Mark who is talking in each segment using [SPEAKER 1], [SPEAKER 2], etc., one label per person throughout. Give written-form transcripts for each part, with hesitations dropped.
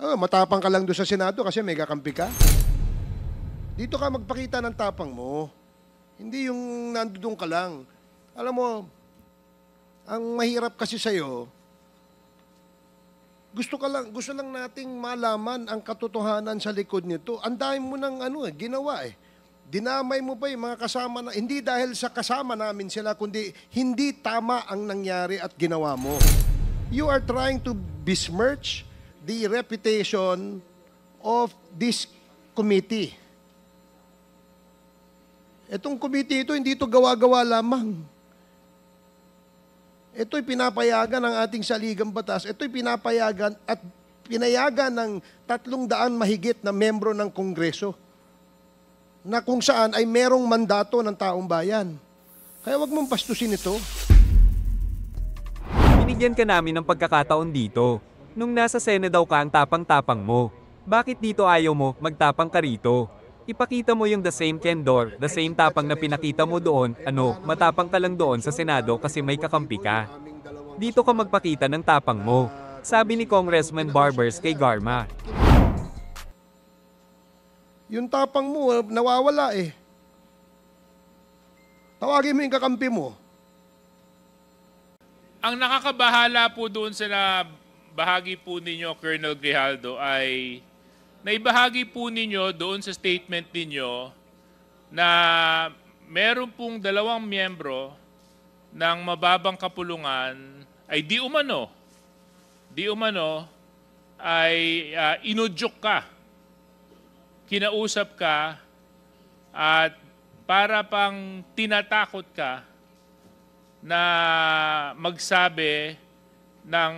[SPEAKER 1] Matapang ka lang doon sa Senado kasi may kakampi ka. Dito ka magpakita ng tapang mo. Hindi yung nandoon ka lang. Alam mo, ang mahirap kasi sa'yo, gusto lang nating malaman ang katotohanan sa likod nito. Ang dami mo ng ginawa eh. Dinamay mo pa yung mga kasama na, hindi dahil sa kasama namin sila, kundi hindi tama ang nangyari at ginawa mo. You are trying to besmirch the reputation of this committee. Itong committee ito, hindi ito gawa-gawa lamang. Ito'y pinapayagan ng ating saligang batas. Ito'y pinapayagan at pinayagan ng 300 mahigit na membro ng Kongreso na kung saan ay merong mandato ng taong bayan. Kaya wag mong pastusin ito.
[SPEAKER 2] Binigyan ka namin ng pagkakataon dito. Nung nasa Senado ka ang tapang-tapang mo. Bakit dito ayaw mo magtapang ka rito? Ipakita mo yung the same candor, the same tapang na pinakita mo doon, matapang ka lang doon sa Senado kasi may kakampi ka. Dito ka magpakita ng tapang mo, sabi ni Congressman Barbers kay Garma.
[SPEAKER 1] Yung tapang mo, nawawala eh. Tawagin mo yung kakampi mo.
[SPEAKER 3] Ang nakakabahala po doon sa bahagi po ninyo, Colonel Grijaldo, ay naibahagi po ninyo doon sa statement ninyo na meron pong 2 miyembro ng mababang kapulungan ay di umano ay inudyok ka, kinausap ka at para pang tinatakot ka na magsabi ng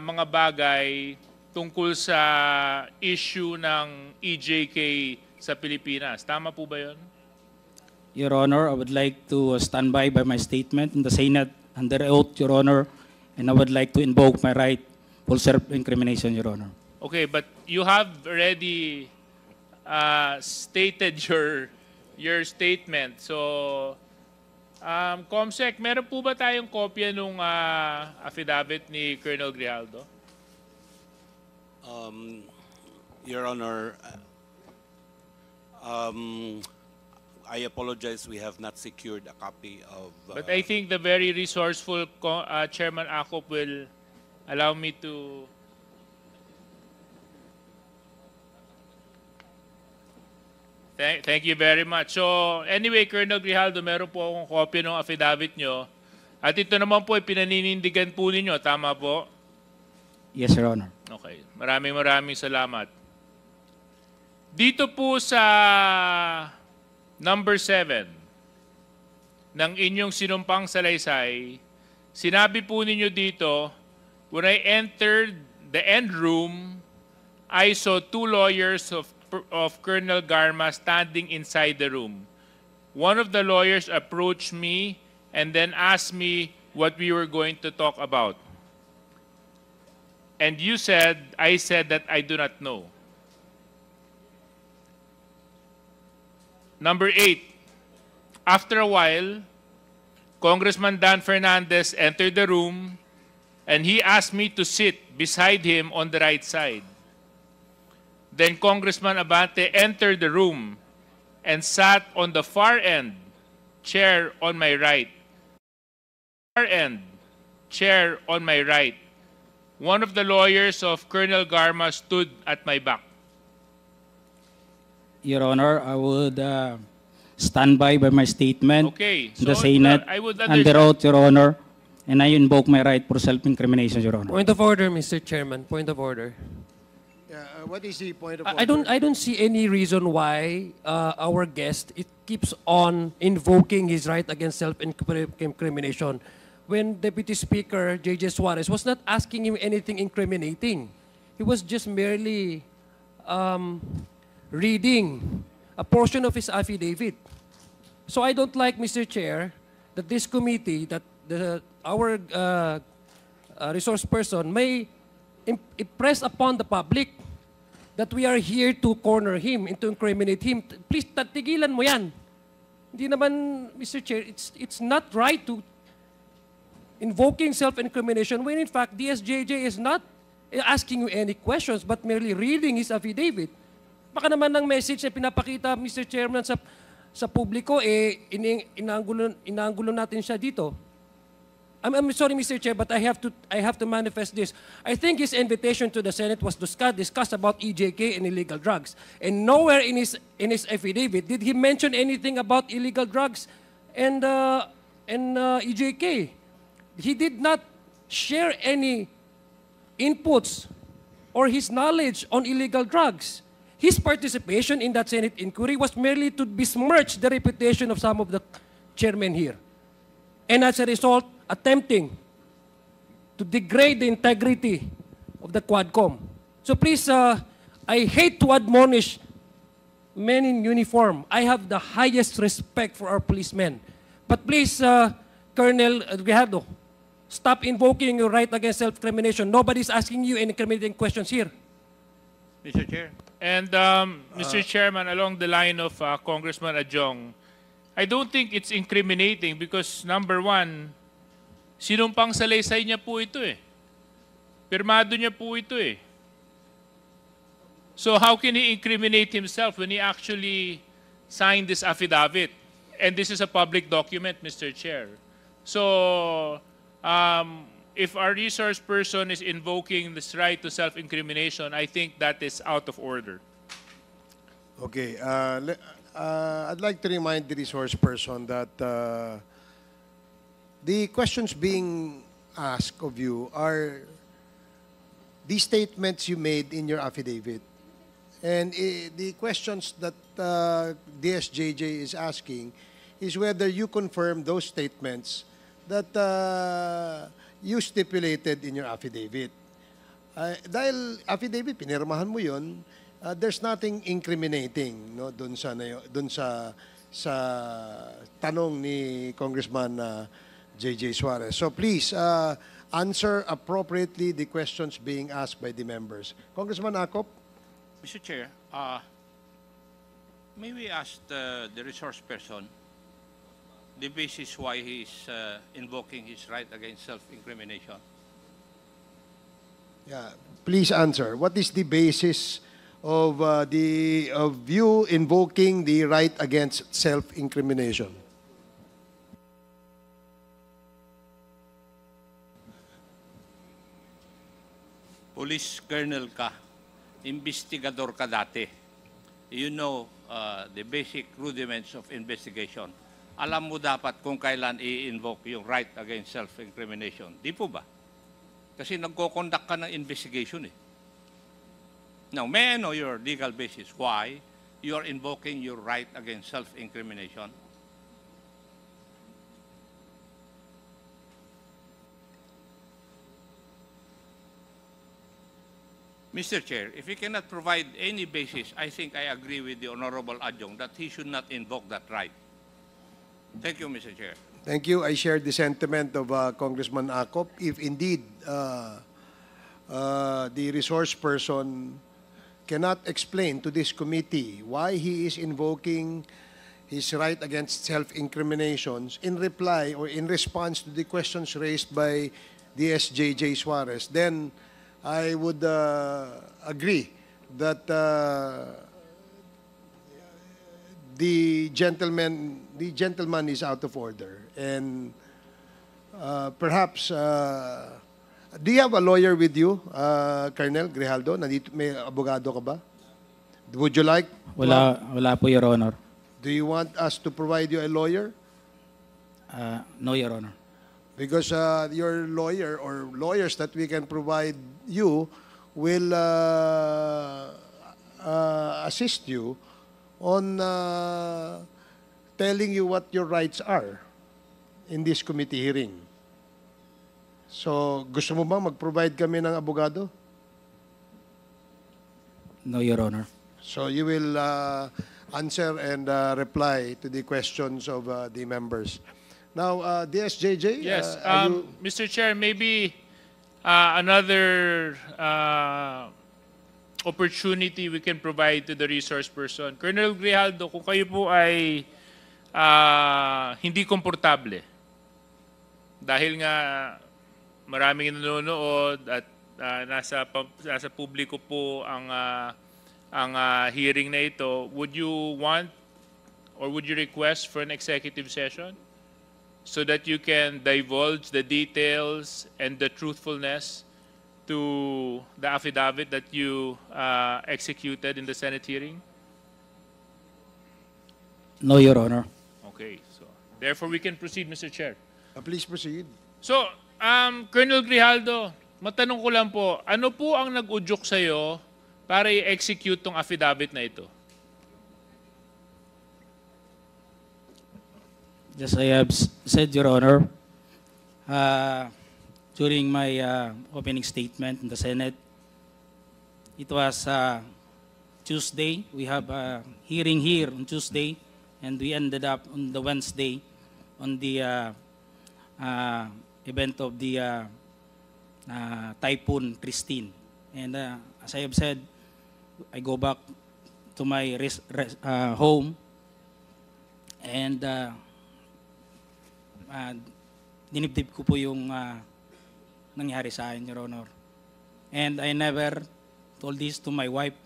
[SPEAKER 3] mga bagay tungkol sa issue ng EJK sa Pilipinas. Tama po ba yun?
[SPEAKER 4] Your Honor, I would like to stand by my statement in the Senate under oath, Your Honor, and I would like to invoke my right for self-incrimination, Your Honor.
[SPEAKER 3] Okay, but you have already stated your statement. So, Comsec, meron po ba tayong kopya nung affidavit ni Colonel Grijaldo?
[SPEAKER 5] Your Honor, I apologize, we have not secured a copy of...
[SPEAKER 3] But I think the very resourceful Chairman Acop will allow me to... Thank you very much. So, anyway, Colonel Grijaldo, meron po akong kopya ng affidavit nyo. At ito naman po ay pinaninindigan po ninyo. Tama po?
[SPEAKER 4] Yes, Your Honor.
[SPEAKER 3] Okay. Maraming salamat. Dito po sa number 7 ng inyong sinumpang salaysay, sinabi po ninyo dito, when I entered the end room, I saw 2 lawyers of Colonel Garma standing inside the room. One of the lawyers approached me and then asked me what we were going to talk about. And I said that I do not know. Number 8, after a while, Congressman Dan Fernandez entered the room and he asked me to sit beside him on the right side. Then Congressman Abante entered the room and sat on the far end, chair on my right. Far end, chair on my right. One of the lawyers of Colonel Garma stood at my back.
[SPEAKER 4] Your Honor, I would stand by my statement
[SPEAKER 3] Okay,
[SPEAKER 4] in the
[SPEAKER 3] so
[SPEAKER 4] Senate
[SPEAKER 3] I would
[SPEAKER 4] under
[SPEAKER 3] understand.
[SPEAKER 4] oath, Your Honor, and I invoke my right for self-incrimination, Your Honor.
[SPEAKER 6] Point of order, Mr. Chairman. Point of order.
[SPEAKER 1] What is the point of
[SPEAKER 6] I don't see any reason why our guest keeps on invoking his right against self-incrimination when Deputy Speaker J.J. Suarez was not asking him anything incriminating. He was just merely reading a portion of his affidavit. So I don't like, Mr. Chair, that this committee, that our resource person may impress upon the public that we are here to corner him and to incriminate him. Please, tigilan mo yan. Hindi naman, Mr. Chair, it's not right to invoking self-incrimination when in fact DSJJ is not asking you any questions but merely reading his affidavit. Baka naman ng message na pinapakita, Mr. Chairman, sa publiko, inaanggulo natin siya dito. I'm sorry, Mr. Chair, but I have to manifest this. I think his invitation to the Senate was discussed about EJK and illegal drugs. And nowhere in his affidavit did he mention anything about illegal drugs and EJK. He did not share any inputs or his knowledge on illegal drugs. His participation in that Senate inquiry was merely to besmirch the reputation of some of the chairmen here. And as a result, attempting to degrade the integrity of the Quadcom. So please, I hate to admonish men in uniform. I have the highest respect for our policemen. But please, Colonel Grijaldo, stop invoking your right against self-incrimination. Nobody's asking you any incriminating questions here.
[SPEAKER 3] Mr. Chair. And Mr. Chairman, along the line of Congressman Adjong, I don't think it's incriminating because number one, sinumpang salaysay niya po ito eh. Pirmado niya po ito eh. So how can he incriminate himself when he actually signed this affidavit? And this is a public document, Mr. Chair. So if our resource person is invoking this right to self-incrimination, I think that is out of order.
[SPEAKER 1] Okay. I'd like to remind the resource person that the questions being asked of you are the statements you made in your affidavit. And the questions that DSJJ is asking is whether you confirm those statements that you stipulated in your affidavit. Dahil affidavit, pinirmahan mo yun, there's nothing incriminating no, dun sa tanong ni Congressman J.J. Suarez. So please, answer appropriately the questions being asked by the members. Congressman Acop?
[SPEAKER 7] Mr. Chair, may we ask the resource person the basis why he is invoking his right against self-incrimination?
[SPEAKER 1] Yeah, please answer. What is the basis of you invoking the right against self-incrimination?
[SPEAKER 7] Police colonel ka, investigador ka dati. You know the basic rudiments of investigation. Alam mo dapat kung kailan i-invoke yung right against self-incrimination. Di po ba? Kasi nagko-conduct ka ng investigation eh. Now, may I know your legal basis why you are invoking your right against self-incrimination? Mr. Chair, if he cannot provide any basis, I think I agree with the Honorable Adjong that he should not invoke that right. Thank you, Mr. Chair.
[SPEAKER 1] Thank you. I share the sentiment of Congressman Acop. If indeed the resource person cannot explain to this committee why he is invoking his right against self-incriminations in reply or in response to the questions raised by DSJJ Suarez, then I would agree that the gentleman is out of order, and perhaps do you have a lawyer with you, Colonel Grijaldo? Nandito, may abogado ka ba? Would you like?
[SPEAKER 4] Wala po, Your Honor.
[SPEAKER 1] Do you want us to provide you a lawyer?
[SPEAKER 4] No, Your Honor.
[SPEAKER 1] Because your lawyer or lawyers that we can provide you will assist you on telling you what your rights are in this committee hearing. So, gusto mo ba mag-provide kami ng abogado?
[SPEAKER 4] No, Your Honor.
[SPEAKER 1] So, you will answer and reply to the questions of the members. Now, DSJJ?
[SPEAKER 3] Yes,
[SPEAKER 1] are you-
[SPEAKER 3] Mr. Chair, maybe another opportunity we can provide to the resource person. Colonel Grijaldo, kung kayo po ay hindi komportable, dahil nga maraming nanonood at nasa publiko po ang hearing na ito, would you want or would you request for an executive session so that you can divulge the details and the truthfulness to the affidavit that you executed in the Senate hearing?
[SPEAKER 4] No, Your Honor.
[SPEAKER 3] Okay, so therefore we can proceed, Mr. Chair.
[SPEAKER 1] Please proceed.
[SPEAKER 3] So, Colonel Grijaldo, matanong ko lang po, ano po ang nag-udyok sa'yo para i-execute tong affidavit na ito?
[SPEAKER 4] Just I have said, Your Honor, during my opening statement in the Senate, it was Tuesday. We have a hearing here on Tuesday, and we ended up on the Wednesday on the event of the Typhoon Christine. And as I have said, I go back to my home, and dinibdib ko po yung nangyari sa akin, Your Honor. And I never told this to my wife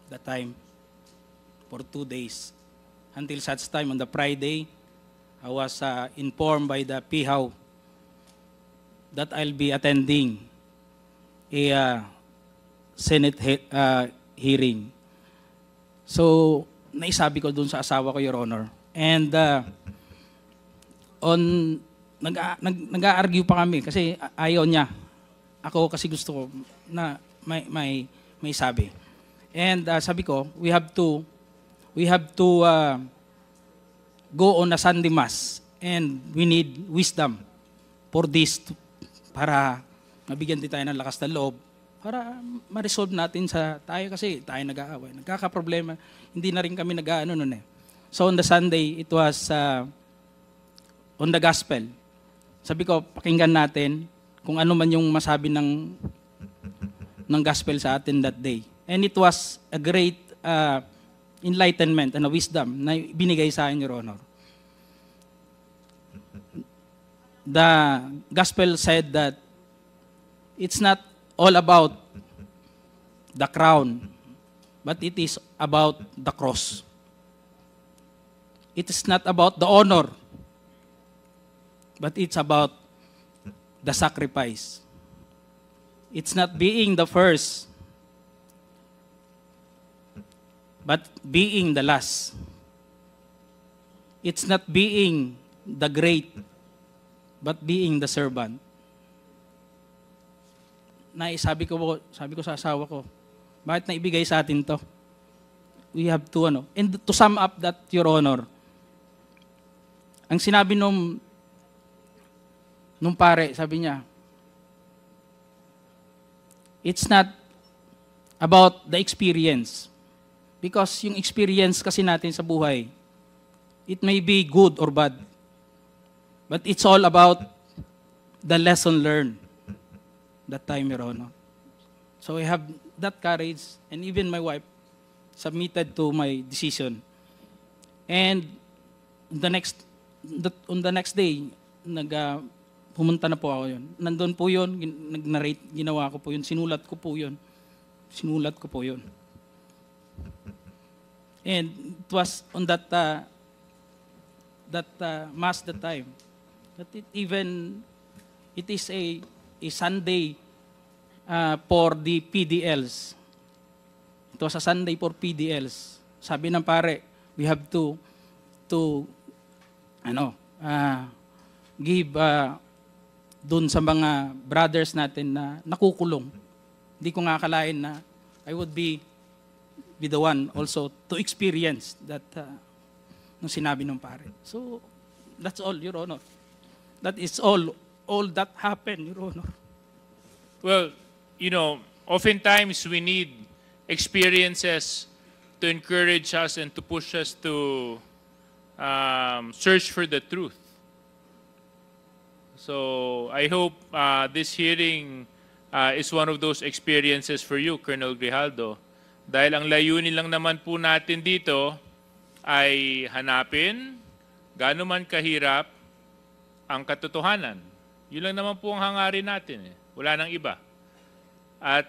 [SPEAKER 4] that time for 2 days. Until such time on the Friday, I was informed by the PIHAW that I'll be attending a Senate hearing. So, naisabi ko dun sa asawa ko, Your Honor. And nag-a-argue pa kami kasi ayaw niya. Ako kasi gusto ko na may sabi. And sabi ko, we have to go on a Sunday Mass, and we need wisdom for this para mabigyan din tayo ng lakas ng loob para ma-resolve natin sa tayo kasi tayo nag-aaway. Nagkakaproblema. Hindi na rin kami nag-aano nun eh. So on the Sunday, it was on the gospel. Sabi ko, pakinggan natin kung ano man yung masabi ng gospel sa atin that day. And it was a great enlightenment and a wisdom na binigay sa akin, Your Honor. The gospel said that it's not all about the crown, but it is about the cross. It is not about the honor, but it's about the sacrifice. It's not being the first, but being the last. It's not being the great, but being the servant. Sabi ko sa asawa ko, bakit na ibigay sa atin to? We have to, and to sum up that, Your Honor, ang sinabi nung pare, sabi niya, it's not about the experience. Because yung experience kasi natin sa buhay, it may be good or bad. But it's all about the lesson learned that time, Your Honor. So I have that courage, and even my wife submitted to my decision. And on the next day, pumunta na po ako yun. Nandun po yun, nag-narrate, ginawa ko po yun, sinulat ko po yun. And it was on that mass that time that it is a Sunday for the PDLs. It was a Sunday for PDLs. Sabi ng pare, we have to give dun sa mga brothers natin na nakukulong. Hindi ko nga akalain na I would be the one also to experience that nung sinabi ng pare. So, that's all, Your Honor. That is all that happened, Your Honor.
[SPEAKER 3] Well, oftentimes we need experiences to encourage us and to push us to search for the truth. So I hope this hearing is one of those experiences for you, Colonel Grijaldo. Dahil ang layunin lang naman po natin dito ay hanapin gaano man kahirap ang katotohanan. Yun lang naman po ang hangarin natin. Wala nang iba. At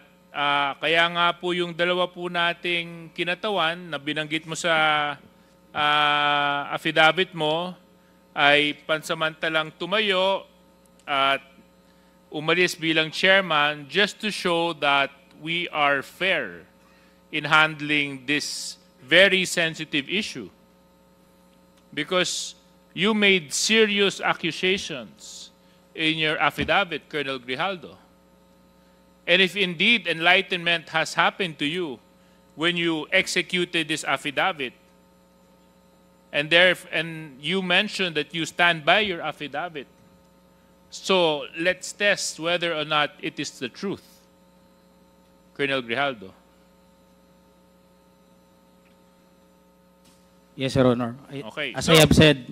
[SPEAKER 3] kaya nga po yung dalawa po nating kinatawan na binanggit mo sa affidavit mo ay pansamantalang tumayo at umalis bilang chairman just to show that we are fair in handling this very sensitive issue. Because you made serious accusations in your affidavit, Colonel Grijaldo. And if indeed enlightenment has happened to you when you executed this affidavit, and you mentioned that you stand by your affidavit, so let's test whether or not it is the truth, Colonel Grijaldo.
[SPEAKER 4] Yes, Your Honor.
[SPEAKER 3] Okay,
[SPEAKER 4] As
[SPEAKER 3] so-
[SPEAKER 4] I have said,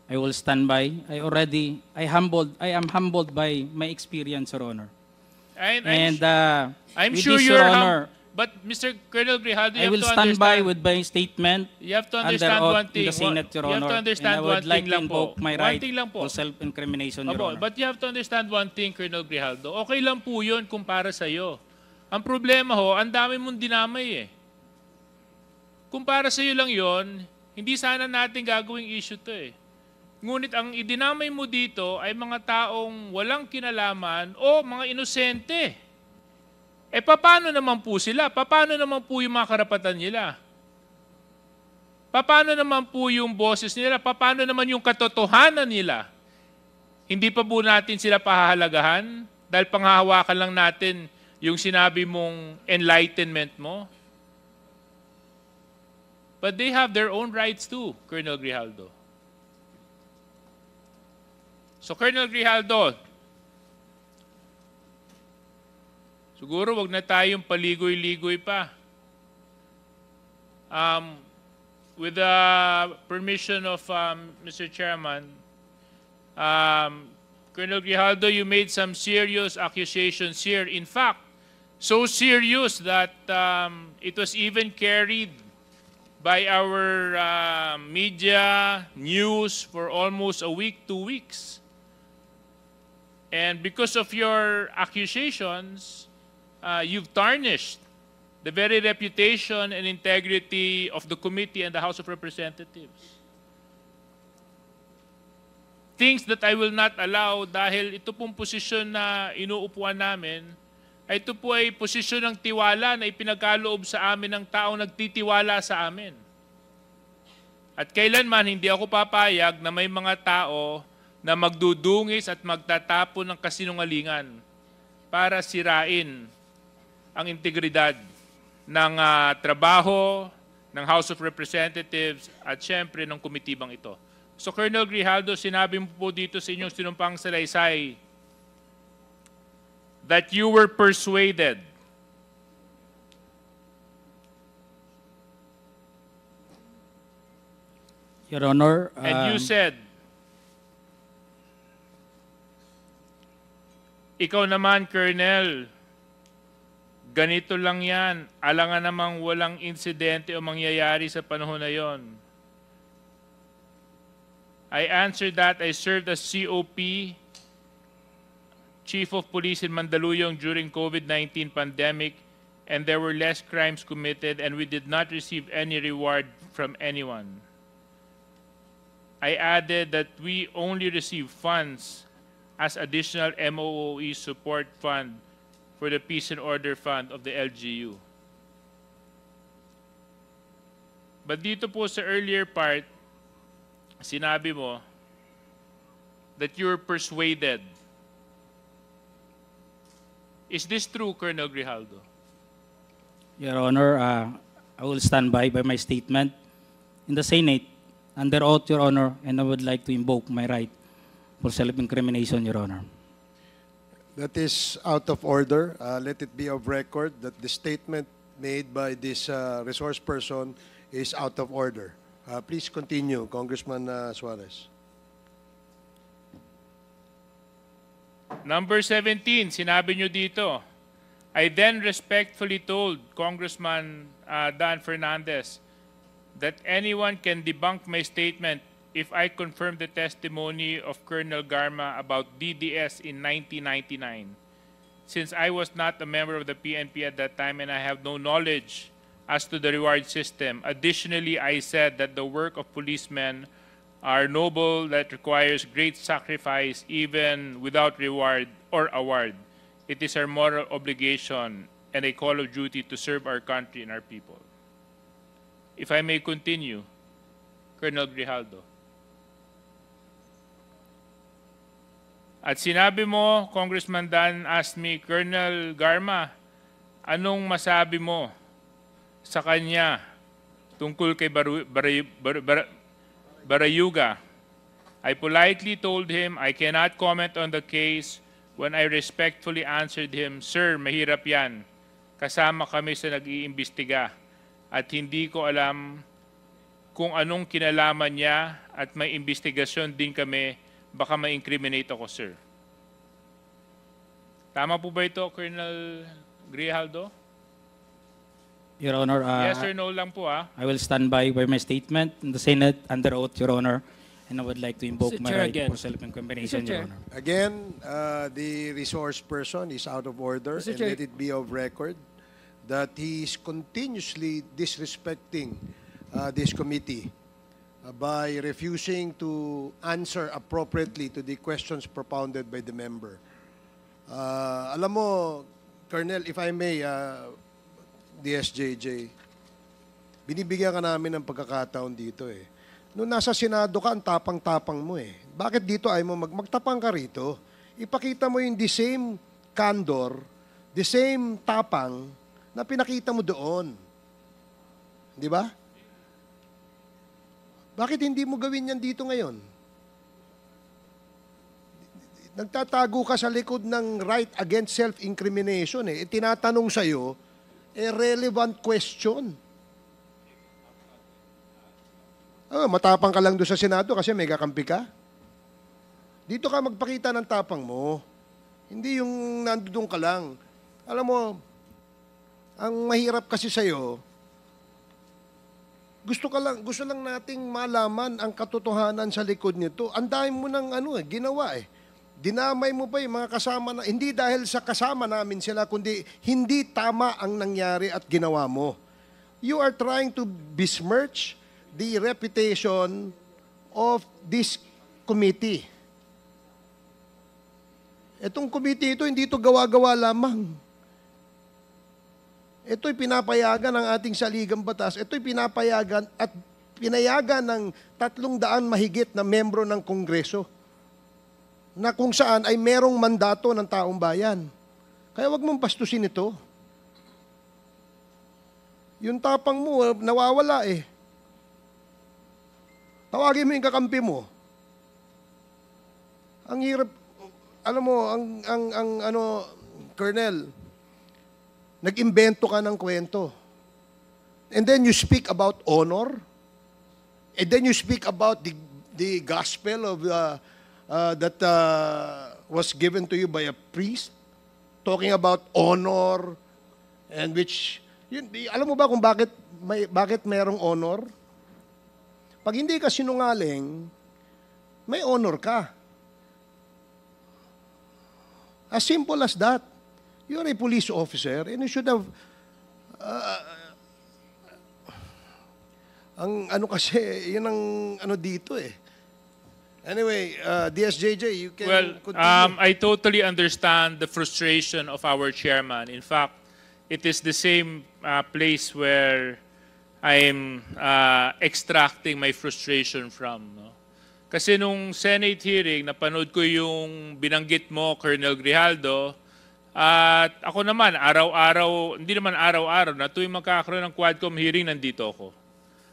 [SPEAKER 4] I will stand by. I am humbled by my experience, Your Honor.
[SPEAKER 3] I'm
[SPEAKER 4] with
[SPEAKER 3] sure
[SPEAKER 4] this,
[SPEAKER 3] you're
[SPEAKER 4] Your Honor,
[SPEAKER 3] but Mr. Colonel Grijaldo,
[SPEAKER 4] I will stand by with my statement
[SPEAKER 3] You have to
[SPEAKER 4] under
[SPEAKER 3] understand
[SPEAKER 4] oath
[SPEAKER 3] one
[SPEAKER 4] in
[SPEAKER 3] thing.
[SPEAKER 4] the Senate, Your
[SPEAKER 3] You have
[SPEAKER 4] Honor.
[SPEAKER 3] to understand
[SPEAKER 4] and I
[SPEAKER 3] one
[SPEAKER 4] would like
[SPEAKER 3] thing
[SPEAKER 4] to
[SPEAKER 3] lang po.
[SPEAKER 4] invoke my
[SPEAKER 3] One
[SPEAKER 4] right
[SPEAKER 3] thing lang po.
[SPEAKER 4] for self-incrimination, Your
[SPEAKER 3] Opo,
[SPEAKER 4] Honor.
[SPEAKER 3] but you have to understand one thing, Colonel Grijaldo. Okay lang po yun kung para sa'yo. Ang problema ho, ang dami mong dinamay eh. Kung para sa'yo lang yon, hindi sana natin gagawing issue to eh. Ngunit ang idinamay mo dito ay mga taong walang kinalaman o mga inosente. Eh paano naman po sila? Paano naman po yung mga karapatan nila? Paano naman po yung boses nila? Paano naman yung katotohanan nila? Hindi pa po natin sila pahahalagahan dahil panghahawakan lang natin yung sinabi mong enlightenment mo? But they have their own rights too, Colonel Grijaldo. So Colonel Grijaldo, siguro wag na tayong paligoy-ligoy pa. With the permission of Mr. Chairman, Colonel Grijaldo, you made some serious accusations here. In fact, so serious that it was even carried by our media news for almost a week, 2 weeks. And because of your accusations, you've tarnished the very reputation and integrity of the committee and the House of Representatives. Things that I will not allow dahil ito pong posisyon na inuupuan namin, ay ito po ay posisyon ng tiwala na ipinagkaloob sa amin ng taong nagtitiwala sa amin. At kailanman hindi ako papayag na may mga tao na magdudungis at magtatapon ng kasinungalingan para sirain ang integridad ng trabaho ng House of Representatives at syempre ng komitibang ito. So Colonel Grijaldo, sinabi mo po dito sa inyong sinumpang salaysay that you were persuaded
[SPEAKER 4] Your Honor,
[SPEAKER 3] and you said, ikaw naman, Colonel, ganito lang yan. Alangan namang walang insidente o mangyayari sa panahon na yon. I answered that I served as COP, Chief of Police in Mandaluyong during COVID-19 pandemic, and there were less crimes committed and we did not receive any reward from anyone. I added that we only receive funds as additional MOOE support fund for the Peace and Order Fund of the LGU. But dito po sa earlier part, sinabi mo that you're persuaded. Is this true, Colonel Grijaldo?
[SPEAKER 4] Your Honor, I will stand by my statement in the Senate under oath, Your Honor, and I would like to invoke my right for self-incrimination, Your Honor.
[SPEAKER 1] That is out of order. Let it be of record that the statement made by this resource person is out of order. Please continue, Congressman Suarez.
[SPEAKER 3] Number 17, sinabi nyo dito, I then respectfully told Congressman Dan Fernandez that anyone can debunk my statement if I confirm the testimony of Colonel Garma about DDS in 1999. since I was not a member of the PNP at that time and I have no knowledge as to the reward system. Additionally, I said that the work of policemen are noble, that requires great sacrifice even without reward or award. It is our moral obligation and a call of duty to serve our country and our people. If I may continue, Colonel Grijaldo. At sinabi mo, Congressman Dan asked me, Colonel Garma, anong masabi mo sa kanya tungkol kay Barayuga? I politely told him I cannot comment on the case when I respectfully answered him, Sir, mahirap yan. Kasama kami sa nag-iimbestiga at hindi ko alam kung anong kinalaman niya at may investigasyon din kami, baka ma-incriminate ako, sir. Tama po ba ito, Colonel Grijaldo?
[SPEAKER 4] Your Honor,
[SPEAKER 3] Yes or no lang po, ah.
[SPEAKER 4] I will stand by my statement in the Senate under oath, Your Honor, and I would like to invoke
[SPEAKER 6] Mr.
[SPEAKER 4] my
[SPEAKER 6] Chair
[SPEAKER 4] right
[SPEAKER 6] again.
[SPEAKER 4] for self-incrimination,
[SPEAKER 6] Mr.
[SPEAKER 4] Your
[SPEAKER 6] Chair.
[SPEAKER 4] Honor.
[SPEAKER 1] Again, the resource person is out of order,
[SPEAKER 6] Mr.
[SPEAKER 1] and
[SPEAKER 6] Chair.
[SPEAKER 1] let it be of record that he is continuously disrespecting this committee by refusing to answer appropriately to the questions propounded by the member. Alam mo, Colonel, if I may, DSJJ, binibigyan ka namin ng pagkakataon dito eh. Noong nasa Senado ka, ang tapang-tapang mo eh. Bakit dito ay mo magtapang ka rito? Ipakita mo yung the same candor, the same tapang na pinakita mo doon. Di ba? Bakit hindi mo gawin yan dito ngayon? Nagtatago ka sa likod ng right against self-incrimination eh. Tinatanong sa'yo, relevant question. Matapang ka lang doon sa Senado kasi may kakampi ka. Dito ka magpakita ng tapang mo. Hindi yung nandoon ka lang. Alam mo, ang mahirap kasi sa'yo, gusto lang nating malaman ang katotohanan sa likod nito. Ang dami mo ng ginawa eh. Dinamay mo pa yung mga kasama na, hindi dahil sa kasama namin sila, kundi hindi tama ang nangyari at ginawa mo. You are trying to besmirch the reputation of this committee. Itong committee ito, hindi ito gawa-gawa lamang. Ito'y pinapayagan ng ating saligang batas. Ito'y pinapayagan at pinayagan ng 300 mahigit na membro ng Kongreso na kung saan ay merong mandato ng taong bayan. Kaya wag mong pastusin ito. Yung tapang mo, nawawala eh. Tawagin mo yung kakampi mo. Ang hirap, alam mo, Colonel, nag-imbento ka ng kwento. And then you speak about honor. And then you speak about the gospel of that was given to you by a priest. Talking about honor and which, alam mo ba kung bakit mayroong honor? Pag hindi ka sinungaling, may honor ka. As simple as that. You're a police officer and you should have kasi, yun ang dito eh. Anyway, DSJJ, you can continue.
[SPEAKER 3] I totally understand the frustration of our chairman. In fact, it is the same place where I'm extracting my frustration from. No? Kasi nung Senate hearing, napanood ko yung binanggit mo, Colonel Grijaldo, at ako naman, araw-araw, hindi naman araw-araw, na tuwing magkakaroon ng Quadcom hearing, nandito ako.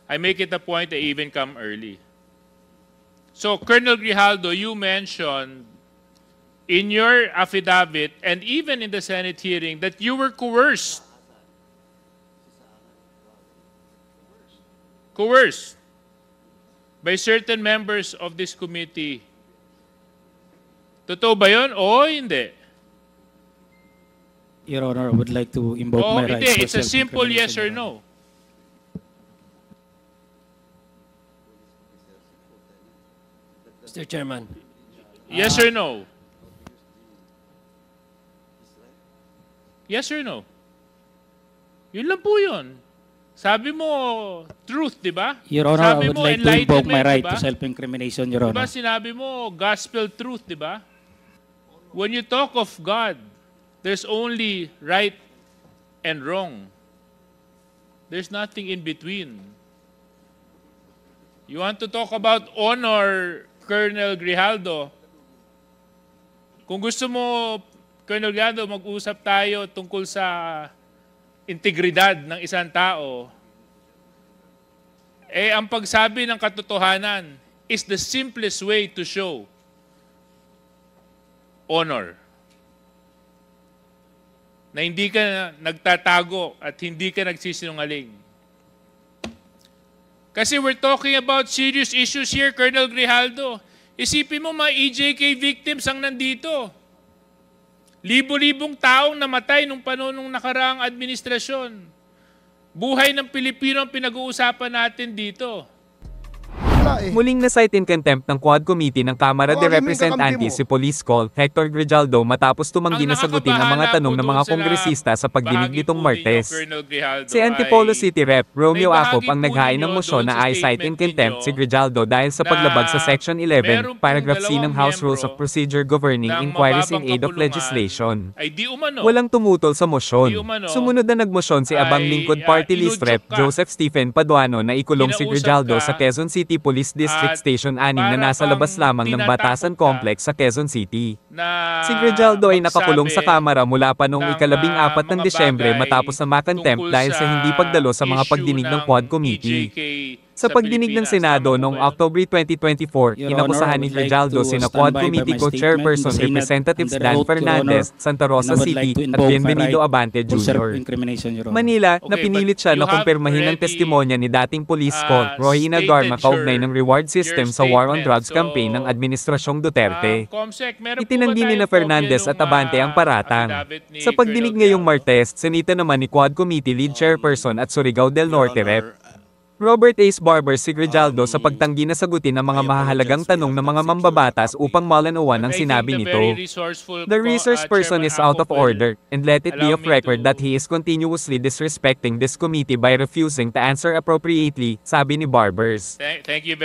[SPEAKER 3] I make it a point I even come early. So, Colonel Grijaldo, you mentioned in your affidavit and even in the Senate hearing that you were coerced. Coerced by certain members of this committee. Totoo ba yun? O hindi?
[SPEAKER 4] Your Honor, I would like to invoke
[SPEAKER 3] Oh,
[SPEAKER 4] my right
[SPEAKER 3] hindi.
[SPEAKER 4] for
[SPEAKER 3] It's a simple yes or
[SPEAKER 4] self-incrimination, Your Honor.
[SPEAKER 3] no.
[SPEAKER 6] Mr. Chairman.
[SPEAKER 3] Yes or no? Yes or no? Yun lang po yun. Sabi mo, truth, di ba?
[SPEAKER 4] Your Honor, I
[SPEAKER 3] Sabi
[SPEAKER 4] would
[SPEAKER 3] mo,
[SPEAKER 4] like to invoke my
[SPEAKER 3] enlightenment,
[SPEAKER 4] right
[SPEAKER 3] di ba?
[SPEAKER 4] to self-incrimination, Your
[SPEAKER 3] Di ba
[SPEAKER 4] Honor.
[SPEAKER 3] sinabi mo, gospel truth, di ba? When you talk of God, there's only right and wrong. There's nothing in between. You want to talk about honor, Colonel Grijaldo? Kung gusto mo, Colonel Grijaldo, mag-usap tayo tungkol sa integridad ng isang tao, ang pagsabi ng katotohanan is the simplest way to show honor. Na hindi ka nagtatago at hindi ka nagsisinungaling. Kasi we're talking about serious issues here, Colonel Grijaldo. Isipin mo, mga EJK victims ang nandito. Libo-libong taong namatay nung panahon ng nakaraang administrasyon. Buhay ng Pilipino ang pinag-uusapan natin dito.
[SPEAKER 1] Wala eh.
[SPEAKER 2] Muling na-cite in contempt ng Quad Committee ng Kamara de
[SPEAKER 1] Oh, alam mo yung
[SPEAKER 2] Representantes
[SPEAKER 1] kakampi mo.
[SPEAKER 2] si Police Call Hector Grijaldo matapos tumanggi na sagutin ang mga tanong ng mga kongresista sa pagdinig nitong Martes. Si Antipolo City Rep. Romeo Acop ang naghain ng mosyon na i-cite in contempt si Grijaldo dahil sa paglabag sa Section 11, Paragraph C ng House Rules of Procedure governing inquiries in aid of legislation.
[SPEAKER 3] Ay di umano.
[SPEAKER 2] Walang tumutol sa mosyon.
[SPEAKER 3] Di umano,
[SPEAKER 2] Sumunod na nagmosyon si Abang
[SPEAKER 3] ay,
[SPEAKER 2] Lingkod Party List Rep.
[SPEAKER 3] inudyok ka.
[SPEAKER 2] Joseph Stephen Paduano na ikulong si
[SPEAKER 3] Kinausap
[SPEAKER 2] Grijaldo
[SPEAKER 3] ka
[SPEAKER 2] sa Quezon City Police District
[SPEAKER 3] at
[SPEAKER 2] Station 6 na nasa
[SPEAKER 3] para
[SPEAKER 2] labas
[SPEAKER 3] bang
[SPEAKER 2] lamang ng
[SPEAKER 3] tinatakot
[SPEAKER 2] Batasan
[SPEAKER 3] ka
[SPEAKER 2] Complex sa Quezon City.
[SPEAKER 3] na
[SPEAKER 2] Si Grijaldo ay nakakulong sa
[SPEAKER 3] magsabi
[SPEAKER 2] Kamara mula pa noong
[SPEAKER 3] ng,
[SPEAKER 2] ika-14 ng
[SPEAKER 3] mga
[SPEAKER 2] Desyembre
[SPEAKER 3] bagay
[SPEAKER 2] matapos na makontempt
[SPEAKER 3] tungkol
[SPEAKER 2] dahil sa hindi pagdalo sa mga
[SPEAKER 3] issue
[SPEAKER 2] pagdinig ng
[SPEAKER 3] ng
[SPEAKER 2] Quad Committee.
[SPEAKER 3] EJK
[SPEAKER 2] Sa pagdinig ng
[SPEAKER 3] Pilipinas.
[SPEAKER 2] Senado
[SPEAKER 3] Tama
[SPEAKER 2] noong
[SPEAKER 3] po ba?
[SPEAKER 2] October 2024,
[SPEAKER 4] Your
[SPEAKER 2] inakusahan
[SPEAKER 4] Honor, I
[SPEAKER 2] ni
[SPEAKER 4] would like
[SPEAKER 2] Grijaldo
[SPEAKER 4] to
[SPEAKER 2] sina
[SPEAKER 4] stand
[SPEAKER 2] Quad
[SPEAKER 4] by
[SPEAKER 2] Committee
[SPEAKER 4] my statement
[SPEAKER 2] Co-Chairperson
[SPEAKER 4] and say that
[SPEAKER 2] Representatives
[SPEAKER 4] under
[SPEAKER 2] Dan
[SPEAKER 4] oath, Your
[SPEAKER 2] Fernandez,
[SPEAKER 4] Honor,
[SPEAKER 2] Santa Rosa
[SPEAKER 4] and I would
[SPEAKER 2] City
[SPEAKER 4] like to
[SPEAKER 2] at
[SPEAKER 4] invoke my
[SPEAKER 2] Bienvenido
[SPEAKER 4] right
[SPEAKER 2] Abante
[SPEAKER 4] to
[SPEAKER 2] Jr.
[SPEAKER 4] self-incrimination, Your Honor.
[SPEAKER 2] Manila,
[SPEAKER 3] Okay,
[SPEAKER 2] napinilit
[SPEAKER 3] but
[SPEAKER 2] siya
[SPEAKER 3] you
[SPEAKER 2] na
[SPEAKER 3] have
[SPEAKER 2] kumpirmahin ng
[SPEAKER 3] already,
[SPEAKER 2] testimonya ni dating police call Rohina
[SPEAKER 3] stated
[SPEAKER 2] Garma kaugnay ng reward system sa war on
[SPEAKER 3] statement.
[SPEAKER 2] drugs
[SPEAKER 3] So,
[SPEAKER 2] campaign ng Administrasyong Duterte.
[SPEAKER 3] Comsec, meron po
[SPEAKER 2] Itinanggi
[SPEAKER 3] ba
[SPEAKER 2] ni na
[SPEAKER 3] tayong
[SPEAKER 2] Fernandez
[SPEAKER 3] kopya
[SPEAKER 2] at
[SPEAKER 3] nung,
[SPEAKER 2] Abante ang paratang.
[SPEAKER 3] affidavit ni
[SPEAKER 2] Sa pagdinig
[SPEAKER 3] Colonel
[SPEAKER 2] ngayong
[SPEAKER 3] Grijaldo?
[SPEAKER 2] Martes, sinita naman ni Quad Committee Lead Chairperson at Surigao del
[SPEAKER 5] Your
[SPEAKER 2] Norte Rep.
[SPEAKER 5] Honor,
[SPEAKER 2] Robert Ace Barber si Grijaldo sa pagtanggi na sagutin ang mga mahalagang tanong ng mga mambabatas upang malanawan ang
[SPEAKER 3] I think
[SPEAKER 2] sinabi
[SPEAKER 3] the
[SPEAKER 2] nito.
[SPEAKER 3] very resourceful
[SPEAKER 2] The resource person
[SPEAKER 3] Chairman
[SPEAKER 2] is out of
[SPEAKER 3] Acop will
[SPEAKER 2] order, and let it be
[SPEAKER 3] allow
[SPEAKER 2] of
[SPEAKER 3] me
[SPEAKER 2] record
[SPEAKER 3] to-
[SPEAKER 2] that he is continuously disrespecting this committee by refusing to answer appropriately, sabi ni Barbers.
[SPEAKER 3] Thank you very